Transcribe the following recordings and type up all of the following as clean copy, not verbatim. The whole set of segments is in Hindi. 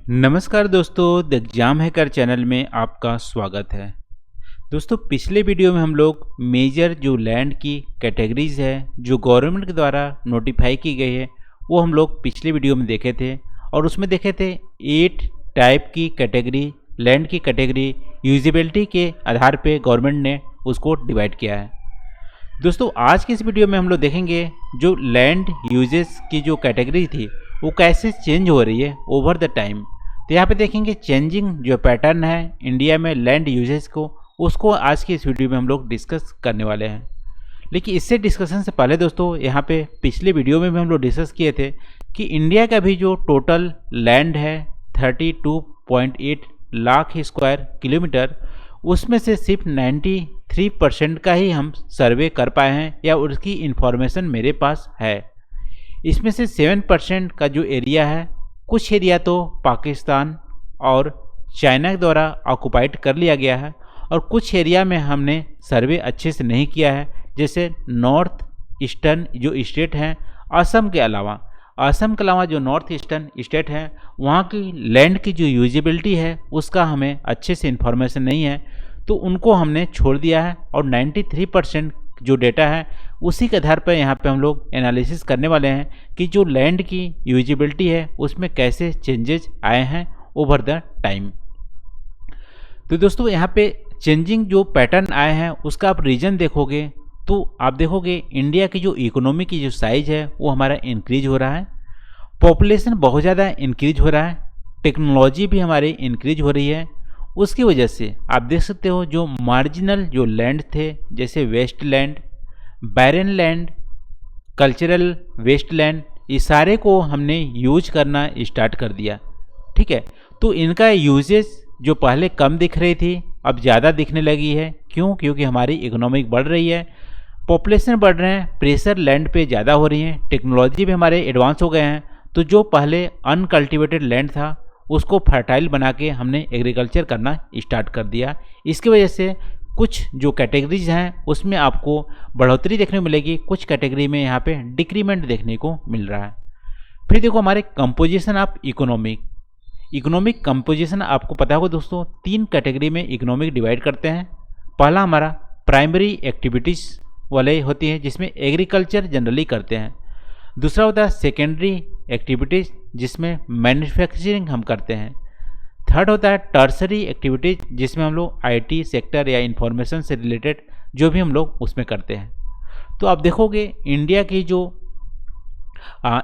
नमस्कार दोस्तों, द एग्जाम हैकर चैनल में आपका स्वागत है। दोस्तों, पिछले वीडियो में हम लोग मेजर जो लैंड की कैटेगरीज है जो गवर्नमेंट के द्वारा नोटिफाई की गई है वो हम लोग पिछले वीडियो में देखे थे और उसमें देखे थे 8 टाइप की कैटेगरी लैंड की कैटेगरी यूजिबिलिटी के आधार पे गवर्नमेंट ने उसको डिवाइड किया है। दोस्तों, आज की इस वीडियो में हम लोग देखेंगे जो लैंड यूजेस की जो कैटेगरी थी वो कैसे चेंज हो रही है ओवर द टाइम। तो यहाँ पे देखेंगे चेंजिंग जो पैटर्न है इंडिया में लैंड यूजेस को, उसको आज की इस वीडियो में हम लोग डिस्कस करने वाले हैं। लेकिन इससे डिस्कशन से पहले दोस्तों, यहाँ पे पिछले वीडियो में भी हम लोग डिस्कस किए थे कि इंडिया का भी जो टोटल लैंड है 32.8 लाख स्क्वायर किलोमीटर, उसमें से सिर्फ 93% का ही हम सर्वे कर पाए हैं या उसकी इंफॉर्मेशन मेरे पास है। इसमें से 7% का जो एरिया है, कुछ एरिया तो पाकिस्तान और चाइना के द्वारा ऑक्युपाइड कर लिया गया है और कुछ एरिया में हमने सर्वे अच्छे से नहीं किया है, जैसे नॉर्थ ईस्टर्न जो स्टेट हैं असम के अलावा जो नॉर्थ ईस्टर्न स्टेट हैं वहाँ की लैंड की जो यूजिबिलिटी है उसका हमें अच्छे से इन्फॉर्मेशन नहीं है, तो उनको हमने छोड़ दिया है और 93% जो डेटा है उसी के आधार पर यहाँ पे हम लोग एनालिसिस करने वाले हैं कि जो लैंड की यूजिबिलिटी है उसमें कैसे चेंजेस आए हैं ओवर द टाइम। तो दोस्तों, यहाँ पे चेंजिंग जो पैटर्न आए हैं उसका आप रीजन देखोगे तो आप देखोगे इंडिया की जो इकोनॉमी की जो साइज है वो हमारा इंक्रीज हो रहा है, पॉपुलेशन बहुत ज़्यादा इंक्रीज हो रहा है, टेक्नोलॉजी भी हमारी इंक्रीज हो रही है। उसकी वजह से आप देख सकते हो जो मार्जिनल जो लैंड थे जैसे waste land, barren land, cultural waste land, ये सारे को हमने यूज करना स्टार्ट कर दिया। ठीक है, तो इनका यूजेस जो पहले कम दिख रही थी अब ज़्यादा दिखने लगी है। क्यों? क्योंकि हमारी इकोनॉमिक बढ़ रही है, पॉपुलेशन बढ़ रहे हैं, प्रेशर लैंड पे ज़्यादा हो रही है, टेक्नोलॉजी भी हमारे एडवांस हो गए हैं। तो जो पहले अनकल्टिवेटेड लैंड था उसको फर्टाइल बना के हमने एग्रीकल्चर करना स्टार्ट कर दिया। इसकी वजह से कुछ जो कैटेगरीज हैं उसमें आपको बढ़ोतरी देखने को मिलेगी, कुछ कैटेगरी में यहाँ पे डिक्रीमेंट देखने को मिल रहा है। फिर देखो हमारे कंपोजिशन ऑफ इकोनॉमिक कंपोजिशन आपको पता होगा दोस्तों, 3 कैटेगरी में इकोनॉमिक डिवाइड करते हैं। पहला हमारा प्राइमरी एक्टिविटीज़ वाले होती है जिसमें एग्रीकल्चर जनरली करते हैं। दूसरा होता है सेकेंडरी एक्टिविटीज़ जिसमें मैन्युफैक्चरिंग हम करते हैं। थर्ड होता है टर्सरी एक्टिविटीज़ जिसमें हम लोग आईटी सेक्टर या इंफॉर्मेशन से रिलेटेड जो भी हम लोग उसमें करते हैं। तो आप देखोगे इंडिया की जो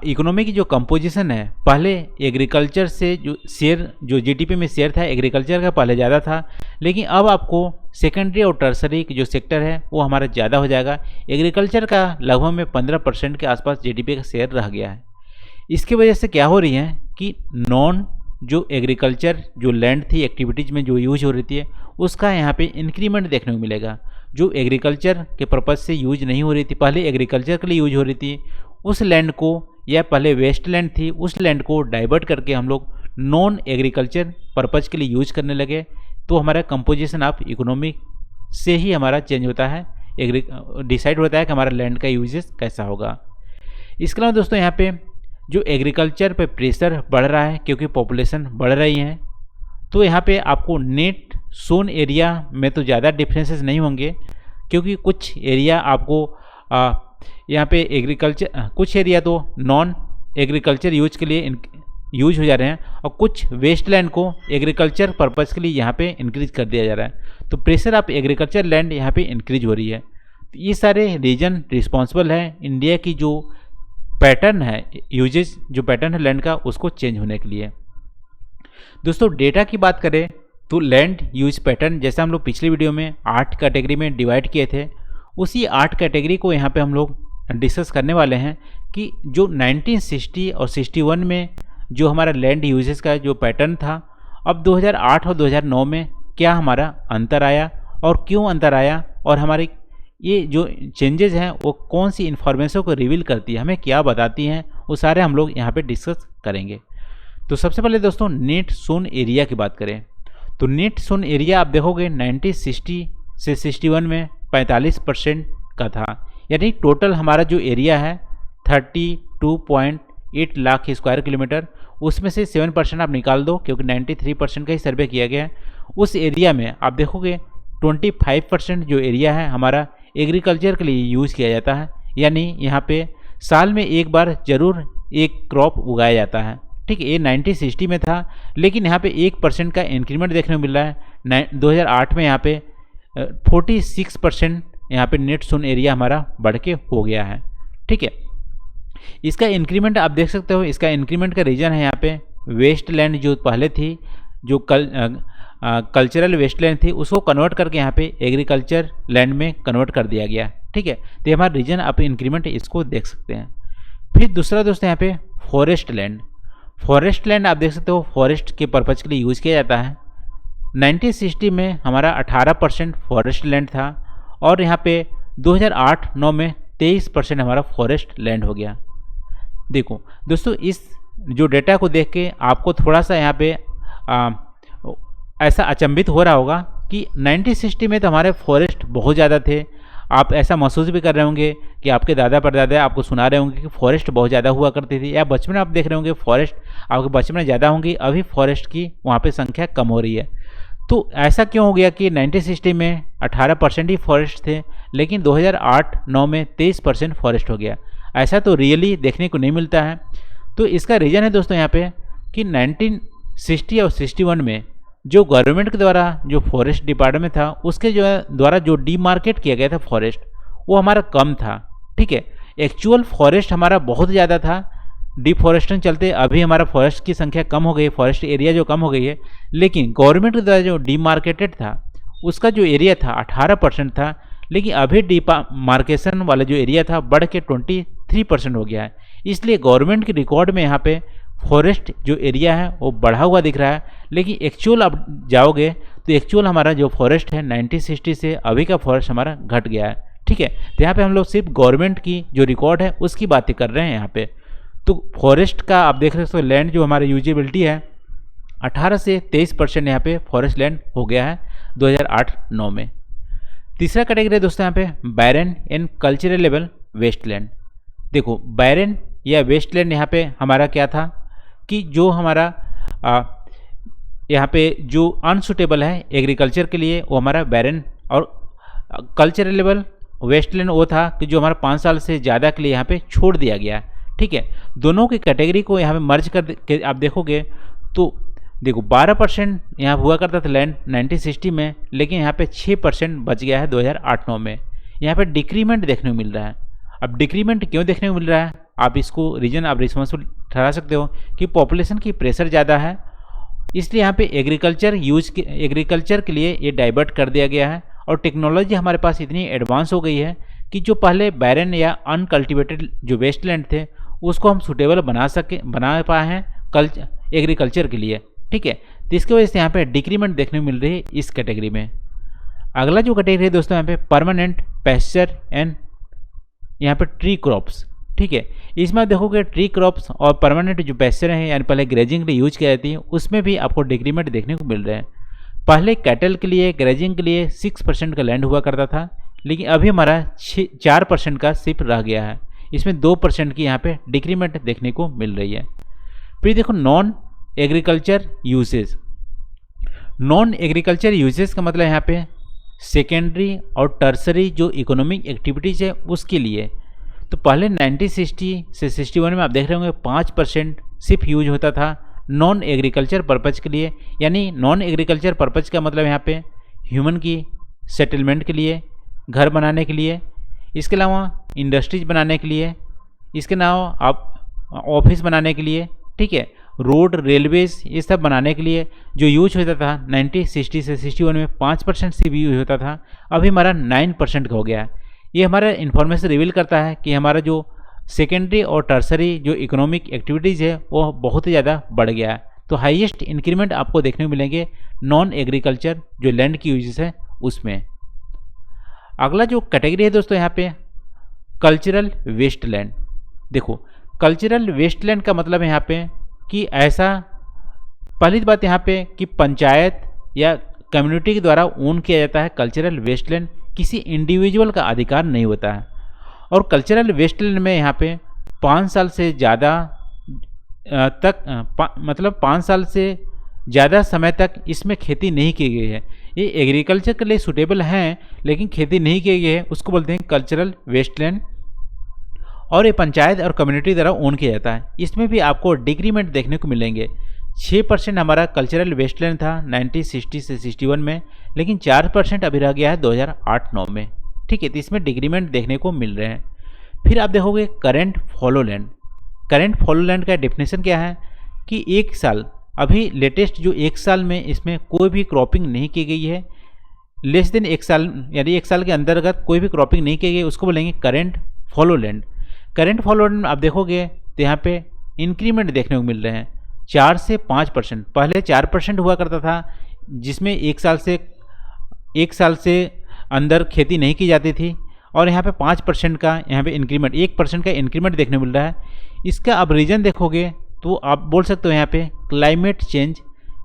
इकोनॉमी की जो कंपोजिशन है, पहले एग्रीकल्चर से जो शेयर जो जीडीपी में शेयर था एग्रीकल्चर का पहले ज़्यादा था, लेकिन अब आपको सेकेंडरी और टर्सरी की जो सेक्टर है वो हमारा ज़्यादा हो जाएगा। एग्रीकल्चर का लगभग में 15% के आसपास जीडीपी का शेयर रह गया है। इसकी वजह से क्या हो रही है कि नॉन जो एग्रीकल्चर जो लैंड थी एक्टिविटीज़ में जो यूज हो रही थी उसका यहाँ पे इंक्रीमेंट देखने को मिलेगा। जो एग्रीकल्चर के पर्पज़ से यूज नहीं हो रही थी, पहले एग्रीकल्चर के लिए यूज हो रही थी, उस लैंड को या पहले वेस्ट लैंड थी उस लैंड को डाइवर्ट करके हम लोग नॉन एग्रीकल्चर पर्पज़ के लिए यूज करने लगे। तो हमारा कंपोजिशन ऑफ इकोनॉमिक से ही हमारा चेंज होता है, डिसाइड होता है कि हमारा लैंड का यूजेस कैसा होगा। इसके अलावा दोस्तों यहाँ पे जो एग्रीकल्चर पे प्रेशर बढ़ रहा है क्योंकि पॉपुलेशन बढ़ रही है, तो यहाँ पे आपको नेट सोन एरिया में तो ज़्यादा डिफरेंसेस नहीं होंगे क्योंकि कुछ एरिया आपको यहाँ पे एग्रीकल्चर, कुछ एरिया तो नॉन एग्रीकल्चर यूज के लिए यूज हो जा रहे हैं और कुछ वेस्ट लैंड को एग्रीकल्चर पर्पज़ के लिए यहाँ पे इंक्रीज कर दिया जा रहा है। तो प्रेशर ऑफ एग्रीकल्चर लैंड यहाँ पे इंक्रीज हो रही है। तो ये सारे रीजन रिस्पॉन्सिबल है इंडिया की जो पैटर्न है यूजेस जो पैटर्न है लैंड का उसको चेंज होने के लिए। दोस्तों, डेटा की बात करें तो लैंड यूज पैटर्न जैसा हम लोग पिछले वीडियो में 8 कैटेगरी में डिवाइड किए थे, उसी 8 कैटेगरी को यहाँ पे हम लोग डिस्कस करने वाले हैं कि जो 1960 और 61 में जो हमारा लैंड यूजेस का जो पैटर्न था, अब 2008 और 2009 में क्या हमारा अंतर आया और क्यों अंतर आया और हमारे ये जो चेंजेस हैं वो कौन सी इन्फॉर्मेशन को रिवील करती है, हमें क्या बताती हैं, वो सारे हम लोग यहाँ पे डिस्कस करेंगे। तो सबसे पहले दोस्तों नेट सोन एरिया की बात करें तो नेट सोन एरिया आप देखोगे 1960 से 61 में 45% का था, यानी टोटल हमारा जो एरिया है 32.8 लाख स्क्वायर किलोमीटर, उसमें से 7% आप निकाल दो, क्योंकि 93% का ही सर्वे किया गया है। उस एरिया में आप देखोगे 25% जो एरिया है हमारा एग्रीकल्चर के लिए यूज़ किया जाता है, यानी यहाँ पे साल में एक बार ज़रूर एक क्रॉप उगाया जाता है। ठीक है, ये 1960 में था, लेकिन यहाँ पे 1% का इंक्रीमेंट देखने को मिल रहा है। 2008 में यहाँ पे 46% यहाँ पे नेट सोन एरिया हमारा बढ़ के हो गया है। ठीक है, इसका इंक्रीमेंट आप देख सकते हो। इसका इंक्रीमेंट का रीज़न है यहाँ पे वेस्ट लैंड जो पहले थी, जो कल्चरल वेस्ट लैंड थी, उसको कन्वर्ट करके यहाँ पे एग्रीकल्चर लैंड में कन्वर्ट कर दिया गया। ठीक है, तो हमारा रीजन आप इंक्रीमेंट इसको देख सकते हैं। फिर दूसरा दोस्तों यहाँ पे फॉरेस्ट लैंड। फॉरेस्ट लैंड आप देख सकते हो फॉरेस्ट के पर्पज़ के लिए यूज़ किया जाता है। 1960 में हमारा 18% फॉरेस्ट लैंड था, और यहाँ पे 2008-9 में 23% हमारा फॉरेस्ट लैंड हो गया। देखो दोस्तों, इस जो डेटा को देख के आपको थोड़ा सा यहाँ पे ऐसा अचंभित हो रहा होगा कि 1960 में तो हमारे फॉरेस्ट बहुत ज़्यादा थे। आप ऐसा महसूस भी कर रहे होंगे कि आपके दादा परदादा आपको सुना रहे होंगे कि फॉरेस्ट बहुत ज़्यादा हुआ करती थी, या बचपन में आप देख रहे होंगे फॉरेस्ट आपके बचपन में ज़्यादा होंगी, अभी फॉरेस्ट की वहाँ पे संख्या कम हो रही है। तो ऐसा क्यों हो गया कि 1960 में 18% ही फॉरेस्ट थे, लेकिन 2008-9 में 23% फॉरेस्ट हो गया? ऐसा तो रियली देखने को नहीं मिलता है। तो इसका रीज़न है दोस्तों यहाँ पे कि 1960 और 61 में जो गवर्नमेंट के द्वारा जो फॉरेस्ट डिपार्टमेंट था, उसके जो द्वारा जो डीमार्केट किया गया था फॉरेस्ट, वो हमारा कम था। ठीक है, एक्चुअल फॉरेस्ट हमारा बहुत ज़्यादा था। डिफॉरेस्टेशन चलते अभी हमारा फॉरेस्ट की संख्या कम हो गई, फॉरेस्ट एरिया जो कम हो गई है, लेकिन गवर्नमेंट के द्वारा जो डीमार्केटेड था उसका जो एरिया था 18% था, लेकिन अभी डीमार्केशन वाला जो एरिया था बढ़ के 23% हो गया है। इसलिए गवर्नमेंट के रिकॉर्ड में यहाँ पे फॉरेस्ट जो एरिया है वो बढ़ा हुआ दिख रहा है, लेकिन एक्चुअल आप जाओगे तो एक्चुअल हमारा जो फॉरेस्ट है 1960 से अभी का फॉरेस्ट हमारा घट गया है। ठीक है, तो यहाँ पे हम लोग सिर्फ गवर्नमेंट की जो रिकॉर्ड है उसकी बातें कर रहे हैं यहाँ पे। तो फॉरेस्ट का आप देख सकते हो लैंड जो हमारा यूजेबिलिटी है 18 से 23% यहाँ पे फॉरेस्ट लैंड हो गया है 2008-9 में। तीसरा कैटेगरी दोस्तों यहाँ पे बैरन एंड कल्चरल वेस्ट लैंड। देखो बैरन या वेस्ट लैंड यहाँ पे हमारा क्या था कि जो हमारा यहाँ पे जो अनसुटेबल है एग्रीकल्चर के लिए वो हमारा बैरन, और कल्चरल वेस्ट लैंड वो था कि जो हमारा 5 साल से ज़्यादा के लिए यहाँ पे छोड़ दिया गया। ठीक है, दोनों की कैटेगरी को यहाँ पे मर्ज कर के आप देखोगे तो देखो 12% यहाँ हुआ करता था लैंड 1960 में, लेकिन यहाँ पे 6% बच गया है 2008-9 में। यहाँ पे डिक्रीमेंट देखने को मिल रहा है। अब डिक्रीमेंट क्यों देखने को मिल रहा है, आप इसको रीजन आप रिस्पॉन्सिबल ठहरा सकते हो कि पॉपुलेशन की प्रेशर ज़्यादा है, इसलिए यहाँ पे एग्रीकल्चर के लिए ये डाइवर्ट कर दिया गया है। और टेक्नोलॉजी हमारे पास इतनी एडवांस हो गई है कि जो पहले बैरन या अनकल्टिवेटेड जो वेस्टलैंड थे उसको हम सुटेबल बना पाए हैं एग्रीकल्चर के लिए। ठीक है, तो इसकी वजह से यहाँ पे डिक्रीमेंट देखने को मिल रही है इस कैटेगरी में। अगला जो कैटेगरी है दोस्तों यहाँ पे परमानेंट पैस्चर एंड यहाँ पे ट्री क्रॉप्स। ठीक है, इसमें आप देखोगे ट्री क्रॉप्स और परमानेंट जो पैस्चर हैं यानी पहले ग्रेजिंग के लिए यूज की जाती है, उसमें भी आपको डिक्रीमेंट देखने को मिल रहे हैं। पहले कैटल के लिए ग्रेजिंग के लिए 6% का लैंड हुआ करता था, लेकिन अभी हमारा 4% का सिर्फ रह गया है। इसमें 2% की यहाँ पे डिक्रीमेंट देखने को मिल रही है। फिर देखो non agriculture uses. Non agriculture uses का मतलब यहाँ पे सेकेंडरी और टर्सरी जो इकोनॉमिक एक्टिविटीज़ है उसके लिए। तो पहले 1960 से 61 में आप देख रहे होंगे 5% सिर्फ यूज होता था नॉन एग्रीकल्चर पर्पज़ के लिए। यानी नॉन एग्रीकल्चर पर्पज़ का मतलब यहाँ पे ह्यूमन की सेटलमेंट के लिए, घर बनाने के लिए, इसके अलावा इंडस्ट्रीज बनाने के लिए, इसके अलावा आप ऑफिस बनाने के लिए, ठीक है, रोड रेलवेज ये सब बनाने के लिए जो यूज होता था 1960 से 61 में 5% से भी यूज होता था, अभी हमारा 9% का हो गया है। ये हमारा इन्फॉर्मेशन रिवील करता है कि हमारा जो सेकेंडरी और टर्सरी जो इकोनॉमिक एक्टिविटीज़ है वो बहुत ही ज़्यादा बढ़ गया है। तो हाईएस्ट इंक्रीमेंट आपको देखने को मिलेंगे नॉन एग्रीकल्चर जो लैंड की यूजेस है उसमें। अगला जो कैटेगरी है दोस्तों यहाँ पे कल्चरल वेस्ट लैंड। देखो कल्चरल वेस्ट लैंड का मतलब है यहाँ पे कि ऐसा, पहली बात यहाँ पे कि पंचायत या कम्युनिटी के द्वारा ओन किया जाता है कल्चरल वेस्ट लैंड, किसी इंडिविजुअल का अधिकार नहीं होता है। और कल्चरल वेस्ट लैंड में यहाँ पे 5 साल से ज़्यादा मतलब 5 साल से ज़्यादा समय तक इसमें खेती नहीं की गई है। ये एग्रीकल्चर के लिए सूटेबल हैं लेकिन खेती नहीं की गई है, उसको बोलते हैं कल्चरल वेस्टलैंड, और ये पंचायत और कम्युनिटी द्वारा ओन किया जाता है। इसमें भी आपको डिक्रीमेंट देखने को मिलेंगे। 6% हमारा कल्चरल वेस्टलैंड था 1960 से 61 में, लेकिन 4% अभी रह गया है 2008-9 में। ठीक है, तो इसमें डिक्रीमेंट देखने को मिल रहे हैं। फिर आप देखोगे current follow land. Current follow land का डेफिनेशन क्या है कि 1 साल, अभी लेटेस्ट जो 1 साल में इसमें कोई भी क्रॉपिंग नहीं की गई है, लेस देन 1 साल, यानी 1 साल के अंतर्गत कोई भी क्रॉपिंग नहीं की गई, उसको बोलेंगे current follow land. Current follow land में आप देखोगे तो यहाँ पे इंक्रीमेंट देखने को मिल रहे हैं 4 से 5%। पहले 4% हुआ करता था, जिसमें 1 साल से अंदर खेती नहीं की जाती थी, और यहाँ पे 5% का यहाँ पे इंक्रीमेंट, 1% का इंक्रीमेंट देखने को मिल रहा है। इसका आप रीज़न देखोगे तो आप बोल सकते हो यहाँ पे क्लाइमेट चेंज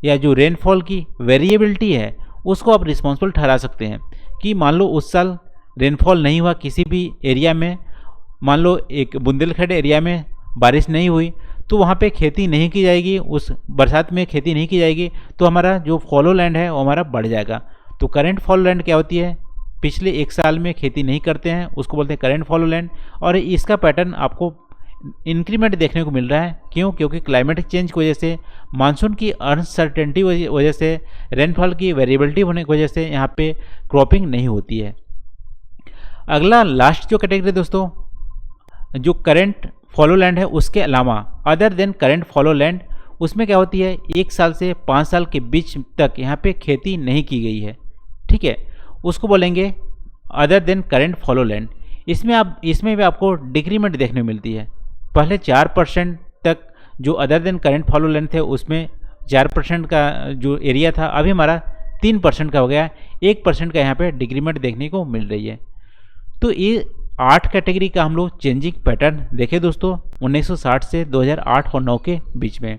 या जो रेनफॉल की वेरिएबिलिटी है उसको आप रिस्पॉन्सिबल ठहरा सकते हैं कि मान लो उस साल रेनफॉल नहीं हुआ किसी भी एरिया में, मान लो एक बुंदेलखंड एरिया में बारिश नहीं हुई तो वहाँ पे खेती नहीं की जाएगी, उस बरसात में खेती नहीं की जाएगी, तो हमारा जो फॉलो लैंड है वो हमारा बढ़ जाएगा। तो करेंट फॉलो लैंड क्या होती है, पिछले 1 साल में खेती नहीं करते हैं, उसको बोलते हैं करेंट फॉलो लैंड। और इसका पैटर्न आपको इंक्रीमेंट देखने को मिल रहा है। क्यों? क्योंकि क्लाइमेटिक चेंज की वजह से, मानसून की अनसर्टेनिटी वजह से, रेनफॉल की वेरिएबिलिटी होने की वजह से यहाँ पे क्रॉपिंग नहीं होती है। अगला लास्ट जो कैटेगरी दोस्तों, जो करेंट फॉलो लैंड है उसके अलावा other than current follow land, उसमें क्या होती है 1 साल से 5 साल के बीच तक यहाँ पे खेती नहीं की गई है। ठीक है, उसको बोलेंगे other than current follow land. इसमें भी आपको डिक्रीमेंट देखने को मिलती है। पहले 4% तक जो other than current follow land थे उसमें 4% का जो एरिया था, अभी हमारा 3% का हो गया, 1% का यहाँ पे डिक्रीमेंट देखने को मिल रही है। तो ये 8 कैटेगरी का हम लोग चेंजिंग पैटर्न देखे दोस्तों 1960 से 2008 और 9 के बीच में।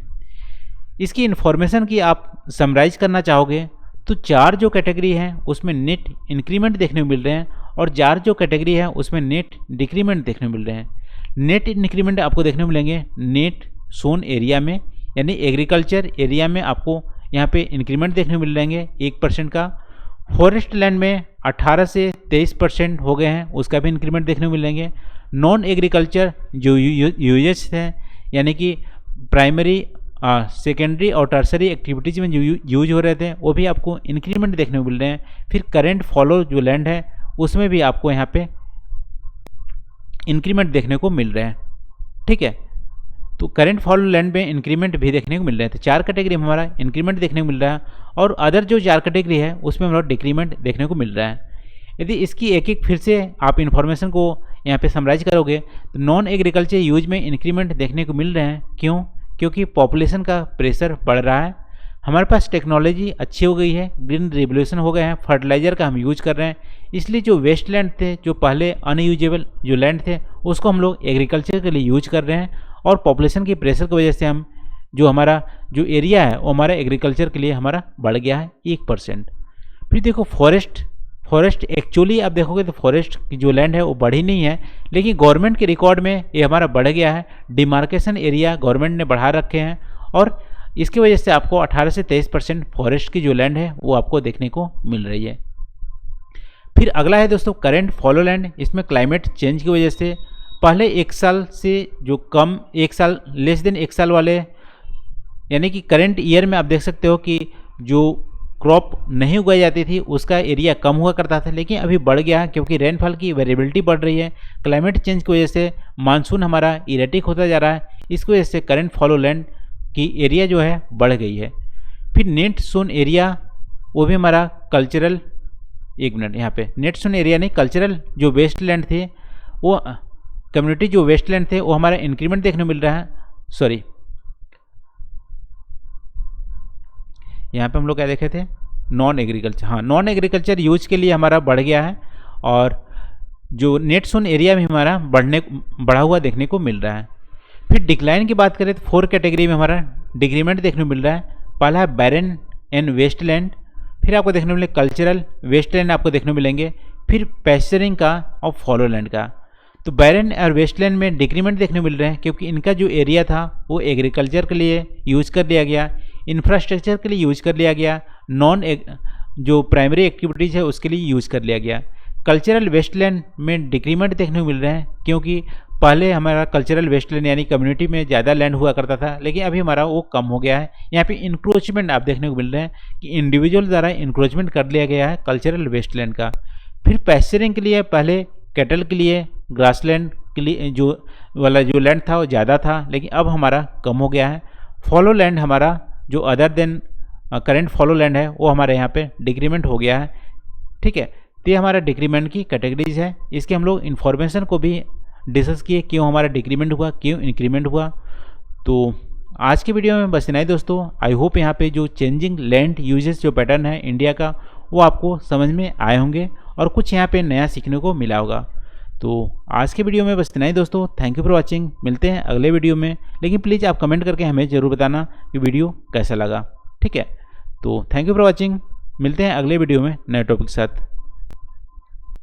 इसकी इन्फॉर्मेशन की आप समराइज करना चाहोगे तो 4 जो कैटेगरी हैं उसमें नेट इंक्रीमेंट देखने को मिल रहे हैं, और 4 जो कैटेगरी है उसमें नेट डिक्रीमेंट देखने को मिल रहे हैं। नेट इंक्रीमेंट आपको देखने को मिलेंगे नेट सोन एरिया में, यानी एग्रीकल्चर एरिया में आपको यहाँ पे इंक्रीमेंट देखने को मिल रहेंगे 1% का। फॉरेस्ट लैंड में 18 से 23% हो गए हैं, उसका भी इंक्रीमेंट देखने को मिलेंगे। नॉन एग्रीकल्चर जो यूजेस हैं, यानी कि प्राइमरी, सेकेंडरी और टर्सरी एक्टिविटीज़ में जो यूज हो रहे थे, वो भी आपको इंक्रीमेंट देखने को मिल रहे हैं। फिर करेंट फॉलो जो लैंड है उसमें भी आपको यहाँ पे इंक्रीमेंट देखने को मिल रहे हैं। ठीक है, तो करेंट फॉलो लैंड में इंक्रीमेंट भी देखने को मिल रहे हैं। तो 4 कैटेगरी में हमारा इंक्रीमेंट देखने को मिल रहा है, और अदर जो 4 कैटेगरी है उसमें हमारा डिक्रीमेंट देखने को मिल रहा है। यदि इसकी एक फिर से आप इन्फॉर्मेशन को यहाँ पे समराइज करोगे तो नॉन एग्रीकल्चर यूज में इंक्रीमेंट देखने को मिल रहे हैं। क्यों? क्योंकि पॉपुलेशन का प्रेशर बढ़ रहा है, हमारे पास टेक्नोलॉजी अच्छी हो गई है, ग्रीन रिवोल्यूशन हो गए हैं, फर्टिलाइज़र का हम यूज कर रहे हैं, इसलिए जो वेस्ट लैंड थे, जो पहले अनयूजेबल जो लैंड थे, उसको हम लोग एग्रीकल्चर के लिए यूज कर रहे हैं, और पॉपुलेशन की प्रेशर की वजह से हम जो हमारा जो एरिया है वो हमारा एग्रीकल्चर के लिए हमारा बढ़ गया है 1%। फिर देखो फॉरेस्ट एक्चुअली आप देखोगे तो फॉरेस्ट की जो लैंड है वो बढ़ी नहीं है, लेकिन गवर्नमेंट के रिकॉर्ड में ये हमारा बढ़ गया है। डिमार्केशन एरिया गवर्नमेंट ने बढ़ा रखे हैं, और इसकी वजह से आपको 18 से 23% फॉरेस्ट की जो लैंड है वो आपको देखने को मिल रही है। फिर अगला है दोस्तों करेंट फॉलो लैंड। इसमें क्लाइमेट चेंज की वजह से पहले 1 साल से जो कम, 1 साल लेस देन 1 साल वाले, यानी कि करंट ईयर में आप देख सकते हो कि जो क्रॉप नहीं उगाई जाती थी उसका एरिया कम हुआ करता था, लेकिन अभी बढ़ गया क्योंकि रेनफॉल की वेरिएबिलिटी बढ़ रही है। क्लाइमेट चेंज की वजह से मानसून हमारा इरेटिक होता जा रहा है, इसकी वजह से करंट फॉलो लैंड की एरिया जो है बढ़ गई है। फिर नेट सोन एरिया, वो भी हमारा कल्चरल, एक मिनट यहाँ पे नेट सोन एरिया नहीं, कल्चरल जो वेस्ट लैंड थे, वो कम्युनिटी जो वेस्ट लैंड थे वो हमारा इंक्रीमेंट देखने को मिल रहा है। सॉरी, यहाँ पे हम लोग क्या देखे थे, नॉन एग्रीकल्चर, हाँ नॉन एग्रीकल्चर यूज के लिए हमारा बढ़ गया है, और जो नेट सोन एरिया में हमारा बढ़ा हुआ देखने को मिल रहा है। फिर डिक्लाइन की बात करें तो 4 कैटेगरी में हमारा डिक्रीमेंट देखने को मिल रहा है। पहला है बैरन एंड वेस्ट लैंड, फिर आपको देखने को मिलेंगे कल्चरल वेस्ट लैंड आपको देखने को मिलेंगे, फिर पैस्चरिंग का और फॉलो लैंड का। तो बैरन और वेस्टलैंड में डिक्रीमेंट देखने को मिल रहे हैं क्योंकि इनका जो एरिया था वो एग्रीकल्चर के लिए यूज़ कर लिया गया, इंफ्रास्ट्रक्चर के लिए यूज़ कर लिया गया, जो प्राइमरी एक्टिविटीज़ है उसके लिए यूज़ कर लिया गया। कल्चरल वेस्टलैंड में डिक्रीमेंट देखने को मिल रहे हैं क्योंकि पहले हमारा कल्चरल वेस्टलैंड यानी कम्युनिटी में ज़्यादा लैंड हुआ करता था, लेकिन अभी हमारा वो कम हो गया है। यहाँ पे इंक्रोचमेंट आप देखने को मिल रहे हैं कि इंडिविजुअल द्वारा इंक्रोचमेंट कर लिया गया है कल्चरल वेस्टलैंड का। फिर पैस्चरिंग के लिए पहले कैटल के लिए ग्रासलैंड के लिए जो लैंड था वो ज़्यादा था, लेकिन अब हमारा कम हो गया है। फॉलो लैंड हमारा जो other than current follow land है वो हमारे यहाँ पे डिक्रीमेंट हो गया है। ठीक है, तो ये हमारा डिक्रीमेंट की कैटेगरीज है। इसके हम लोग इन्फॉर्मेशन को भी डिस्कस किए, क्यों हमारा डिक्रीमेंट हुआ, क्यों इंक्रीमेंट हुआ। तो आज के वीडियो में बस इतना ही दोस्तों। आई होप यहाँ पे जो चेंजिंग लैंड यूजेस जो पैटर्न है इंडिया का वो आपको समझ में आए होंगे और कुछ यहाँ पे नया सीखने को मिला होगा। तो आज के वीडियो में बस इतना ही दोस्तों। Thank you for watching. मिलते हैं अगले वीडियो में, लेकिन प्लीज़ आप कमेंट करके हमें ज़रूर बताना कि वीडियो कैसा लगा। ठीक है, तो थैंक यू फॉर वॉचिंग। मिलते हैं अगले वीडियो में नए टॉपिक के साथ।